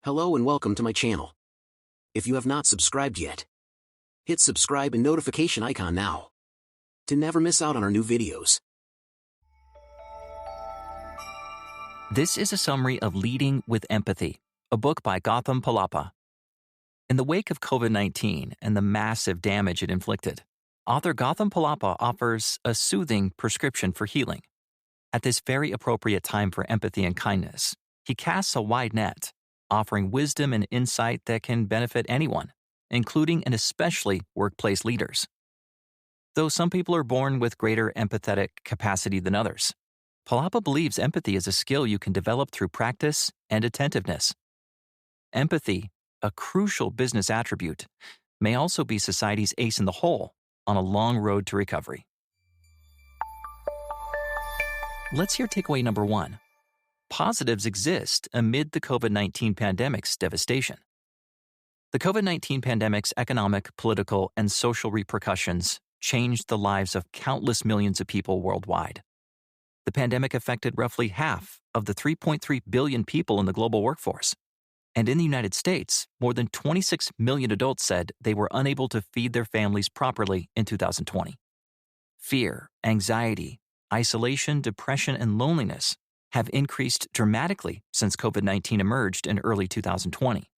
Hello and welcome to my channel. If you have not subscribed yet, hit subscribe and notification icon now to never miss out on our new videos. This is a summary of Leading with Empathy, a book by Gautham Pallapa. In the wake of COVID-19 and the massive damage it inflicted, author Gautham Pallapa offers a soothing prescription for healing. At this very appropriate time for empathy and kindness, he casts a wide net, offering wisdom and insight that can benefit anyone, including and especially workplace leaders. Though some people are born with greater empathetic capacity than others, Pallapa believes empathy is a skill you can develop through practice and attentiveness. Empathy, a crucial business attribute, may also be society's ace in the hole on a long road to recovery. Let's hear takeaway number 1. Positives exist amid the COVID-19 pandemic's devastation. The COVID-19 pandemic's economic, political, and social repercussions changed the lives of countless millions of people worldwide. The pandemic affected roughly half of the 3.3 billion people in the global workforce. And in the United States, more than 26 million adults said they were unable to feed their families properly in 2020. Fear, anxiety, isolation, depression, and loneliness have increased dramatically since COVID-19 emerged in early 2020.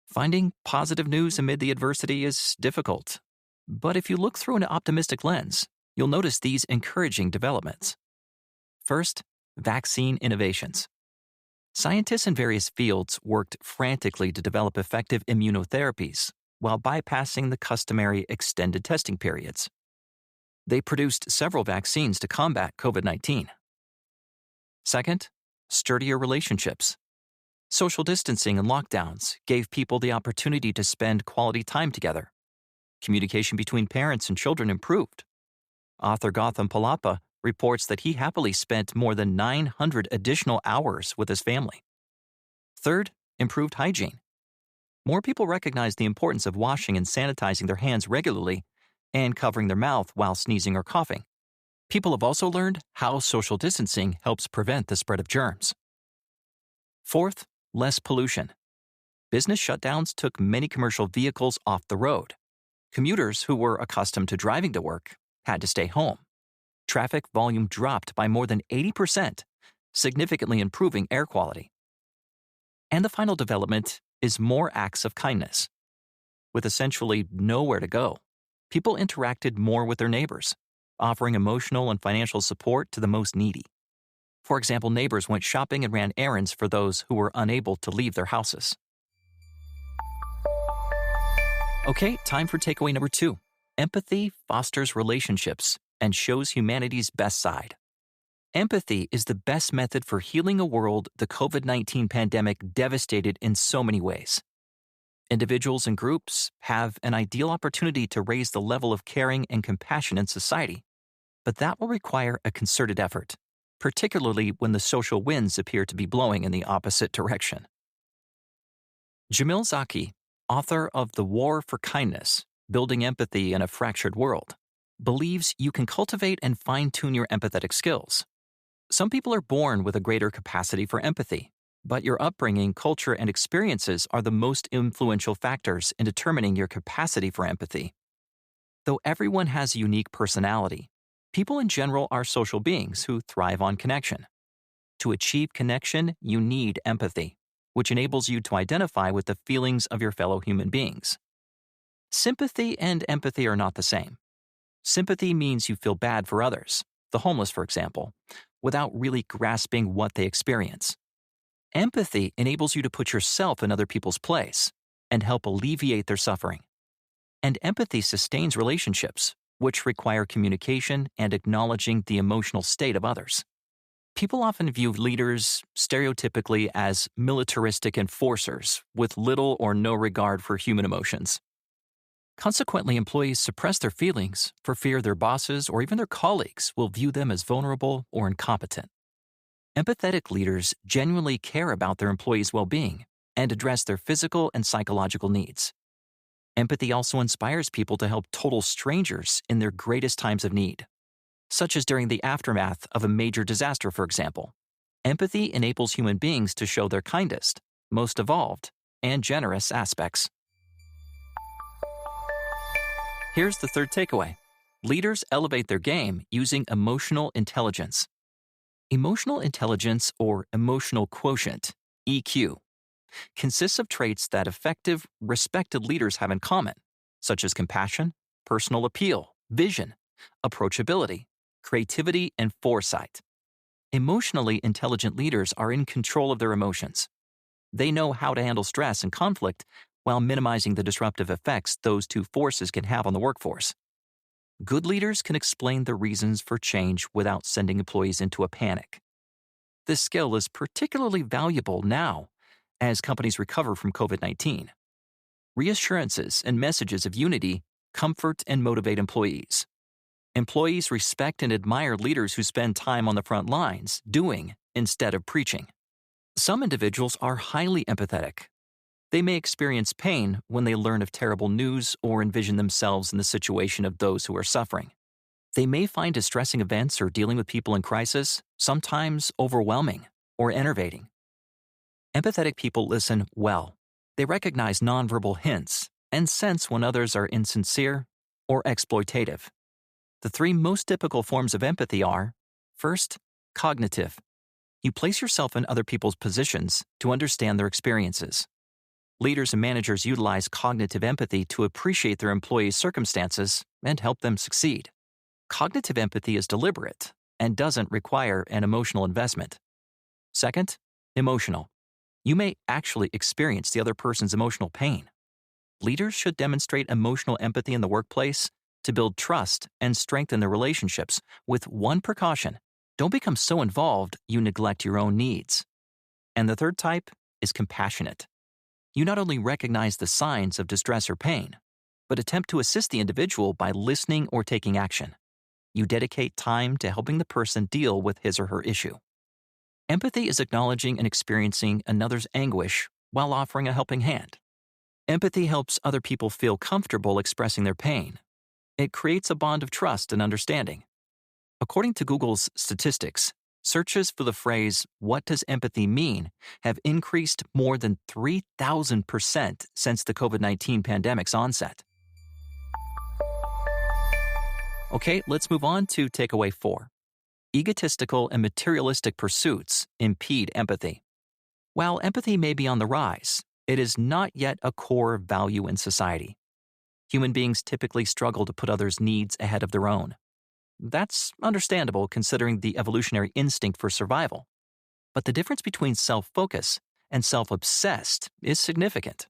Finding positive news amid the adversity is difficult, but if you look through an optimistic lens, you'll notice these encouraging developments. First, vaccine innovations. Scientists in various fields worked frantically to develop effective immunotherapies while bypassing the customary extended testing periods. They produced several vaccines to combat COVID-19. Second, sturdier relationships. Social distancing and lockdowns gave people the opportunity to spend quality time together. Communication between parents and children improved. Author Gautham Pallapa reports that he happily spent more than 900 additional hours with his family. Third, improved hygiene. More people recognize the importance of washing and sanitizing their hands regularly and covering their mouth while sneezing or coughing. People have also learned how social distancing helps prevent the spread of germs. Fourth, less pollution. Business shutdowns took many commercial vehicles off the road. Commuters who were accustomed to driving to work had to stay home. Traffic volume dropped by more than 80%, significantly improving air quality. And the final development is more acts of kindness. With essentially nowhere to go, people interacted more with their neighbors, offering emotional and financial support to the most needy. For example, neighbors went shopping and ran errands for those who were unable to leave their houses. Okay, time for takeaway number 2. Empathy fosters relationships and shows humanity's best side. Empathy is the best method for healing a world the COVID-19 pandemic devastated in so many ways. Individuals and groups have an ideal opportunity to raise the level of caring and compassion in society, but that will require a concerted effort, particularly when the social winds appear to be blowing in the opposite direction. Jamil Zaki, author of The War for Kindness, Building Empathy in a Fractured World, believes you can cultivate and fine-tune your empathetic skills. Some people are born with a greater capacity for empathy, but your upbringing, culture, and experiences are the most influential factors in determining your capacity for empathy. Though everyone has a unique personality, people in general are social beings who thrive on connection. To achieve connection, you need empathy, which enables you to identify with the feelings of your fellow human beings. Sympathy and empathy are not the same. Sympathy means you feel bad for others, the homeless for example, without really grasping what they experience. Empathy enables you to put yourself in other people's place and help alleviate their suffering. And empathy sustains relationships, which require communication and acknowledging the emotional state of others. People often view leaders stereotypically as militaristic enforcers with little or no regard for human emotions. Consequently, employees suppress their feelings for fear their bosses or even their colleagues will view them as vulnerable or incompetent. Empathetic leaders genuinely care about their employees' well-being and address their physical and psychological needs. Empathy also inspires people to help total strangers in their greatest times of need, such as during the aftermath of a major disaster, for example. Empathy enables human beings to show their kindest most evolved, and generous aspects. Here's the third takeaway. Leaders elevate their game using emotional intelligence. Emotional intelligence, or emotional quotient, EQ, consists of traits that effective, respected leaders have in common, such as compassion, personal appeal, vision, approachability, creativity, and foresight. Emotionally intelligent leaders are in control of their emotions. They know how to handle stress and conflict while minimizing the disruptive effects those two forces can have on the workforce. Good leaders can explain the reasons for change without sending employees into a panic. This skill is particularly valuable now as companies recover from COVID-19. Reassurances and messages of unity comfort and motivate employees. Employees respect and admire leaders who spend time on the front lines, doing instead of preaching. Some individuals are highly empathetic. They may experience pain when they learn of terrible news or envision themselves in the situation of those who are suffering. They may find distressing events or dealing with people in crisis sometimes overwhelming or enervating. Empathetic people listen well. They recognize nonverbal hints and sense when others are insincere or exploitative. The three most typical forms of empathy are: first, cognitive. You place yourself in other people's positions to understand their experiences. Leaders and managers utilize cognitive empathy to appreciate their employees' circumstances and help them succeed. Cognitive empathy is deliberate and doesn't require an emotional investment. Second, emotional. You may actually experience the other person's emotional pain. Leaders should demonstrate emotional empathy in the workplace to build trust and strengthen their relationships, with one precaution: don't become so involved you neglect your own needs. And the third type is compassionate. You not only recognize the signs of distress or pain, but attempt to assist the individual by listening or taking action. You dedicate time to helping the person deal with his or her issue. Empathy is acknowledging and experiencing another's anguish while offering a helping hand. Empathy helps other people feel comfortable expressing their pain. It creates a bond of trust and understanding. According to Google's statistics, searches for the phrase, "What does empathy mean?" have increased more than 3,000% since the COVID-19 pandemic's onset. Okay, let's move on to takeaway 4. Egotistical and materialistic pursuits impede empathy. While empathy may be on the rise, it is not yet a core value in society. Human beings typically struggle to put others' needs ahead of their own. That's understandable considering the evolutionary instinct for survival. But the difference between self-focus and self-obsessed is significant.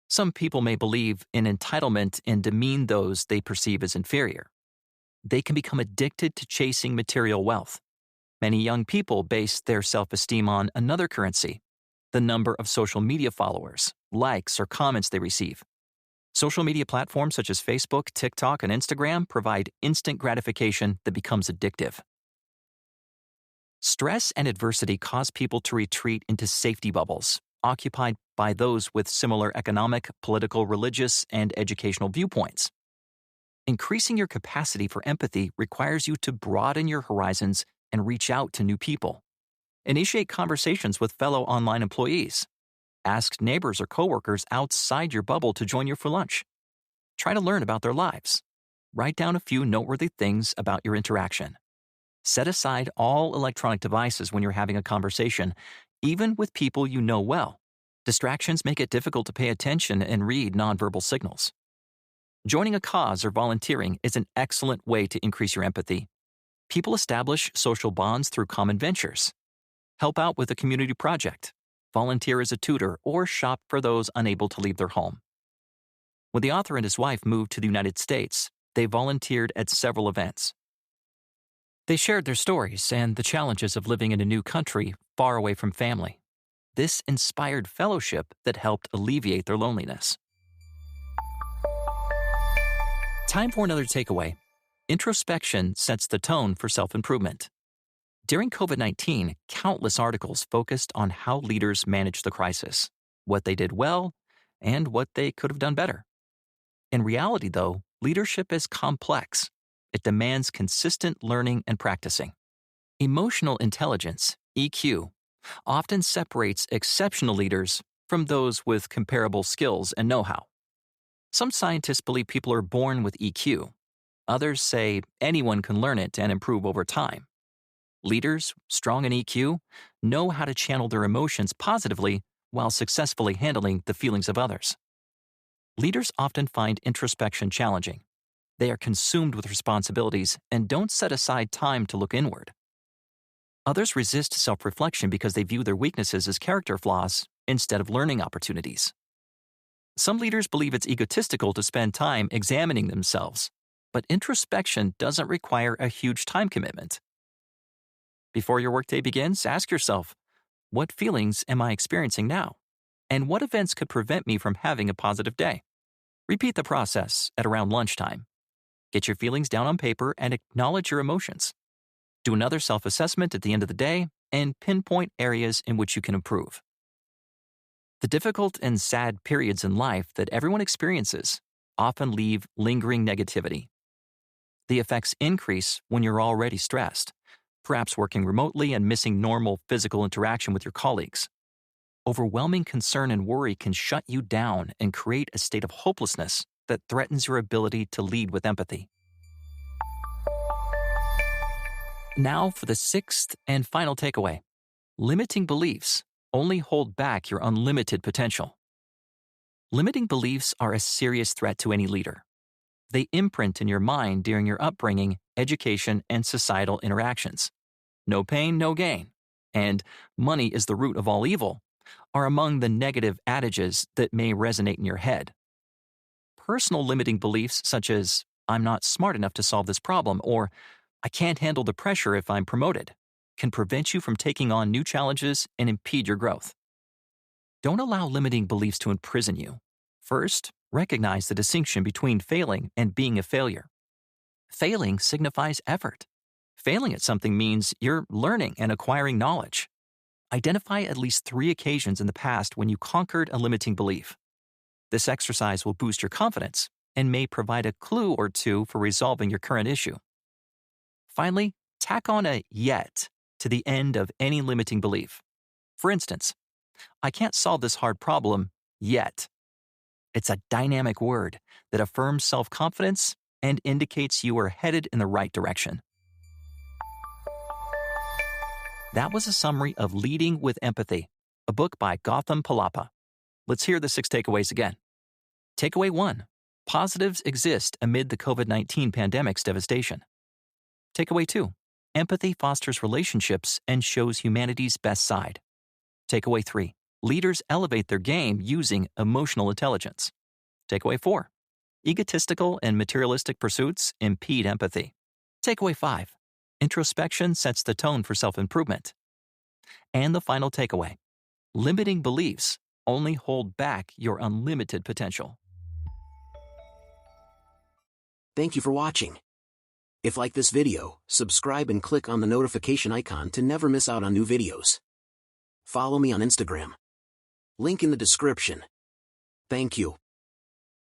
Some people may believe in entitlement and demean those they perceive as inferior. They can become addicted to chasing material wealth. Many young people base their self-esteem on another currency: the number of social media followers, likes, or comments they receive. Social media platforms such as Facebook, TikTok, and Instagram provide instant gratification that becomes addictive. Stress and adversity cause people to retreat into safety bubbles, occupied by those with similar economic, political, religious, and educational viewpoints. Increasing your capacity for empathy requires you to broaden your horizons and reach out to new people. Initiate conversations with fellow online employees. Ask neighbors or coworkers outside your bubble to join you for lunch. Try to learn about their lives. Write down a few noteworthy things about your interaction. Set aside all electronic devices when you're having a conversation, even with people you know well. Distractions make it difficult to pay attention and read nonverbal signals. Joining a cause or volunteering is an excellent way to increase your empathy. People establish social bonds through common ventures. Help out with a community project. Volunteer as a tutor, or shop for those unable to leave their home. When the author and his wife moved to the United States, they volunteered at several events. They shared their stories and the challenges of living in a new country far away from family. This inspired fellowship that helped alleviate their loneliness. Time for another takeaway. Introspection sets the tone for self-improvement. During COVID-19, countless articles focused on how leaders managed the crisis, what they did well, and what they could have done better. In reality, though, leadership is complex. It demands consistent learning and practicing. Emotional intelligence, EQ, often separates exceptional leaders from those with comparable skills and know-how. Some scientists believe people are born with EQ. Others say anyone can learn it and improve over time. Leaders, strong in EQ, know how to channel their emotions positively while successfully handling the feelings of others. Leaders often find introspection challenging. They are consumed with responsibilities and don't set aside time to look inward. Others resist self-reflection because they view their weaknesses as character flaws instead of learning opportunities. Some leaders believe it's egotistical to spend time examining themselves, but introspection doesn't require a huge time commitment. Before your workday begins, ask yourself, what feelings am I experiencing now? And what events could prevent me from having a positive day? Repeat the process at around lunchtime. Get your feelings down on paper and acknowledge your emotions. Do another self-assessment at the end of the day and pinpoint areas in which you can improve. The difficult and sad periods in life that everyone experiences often leave lingering negativity. The effects increase when you're already stressed, perhaps working remotely and missing normal physical interaction with your colleagues. Overwhelming concern and worry can shut you down and create a state of hopelessness that threatens your ability to lead with empathy. Now for the sixth and final takeaway. Limiting beliefs only hold back your unlimited potential. Limiting beliefs are a serious threat to any leader. They imprint in your mind during your upbringing, education, and societal interactions. No pain, no gain, and money is the root of all evil are among the negative adages that may resonate in your head. Personal limiting beliefs such as, I'm not smart enough to solve this problem, or I can't handle the pressure if I'm promoted, can prevent you from taking on new challenges and impede your growth. Don't allow limiting beliefs to imprison you. First, recognize the distinction between failing and being a failure. Failing signifies effort. Failing at something means you're learning and acquiring knowledge. Identify at least 3 occasions in the past when you conquered a limiting belief. This exercise will boost your confidence and may provide a clue or two for resolving your current issue. Finally, tack on a yet to the end of any limiting belief. For instance, I can't solve this hard problem yet. It's a dynamic word that affirms self-confidence and indicates you are headed in the right direction. That was a summary of Leading with Empathy, a book by Gautham Pallapa. Let's hear the 6 takeaways again. Takeaway 1. Positives exist amid the COVID-19 pandemic's devastation. Takeaway 2. Empathy fosters relationships and shows humanity's best side. Takeaway 3. Leaders elevate their game using emotional intelligence. Takeaway 4. Egotistical and materialistic pursuits impede empathy. Takeaway 5. Introspection sets the tone for self-improvement. And the final takeaway. Limiting beliefs only hold back your unlimited potential. Thank you for watching. If like this video, subscribe and click on the notification icon to never miss out on new videos. Follow me on Instagram. Link in the description. Thank you.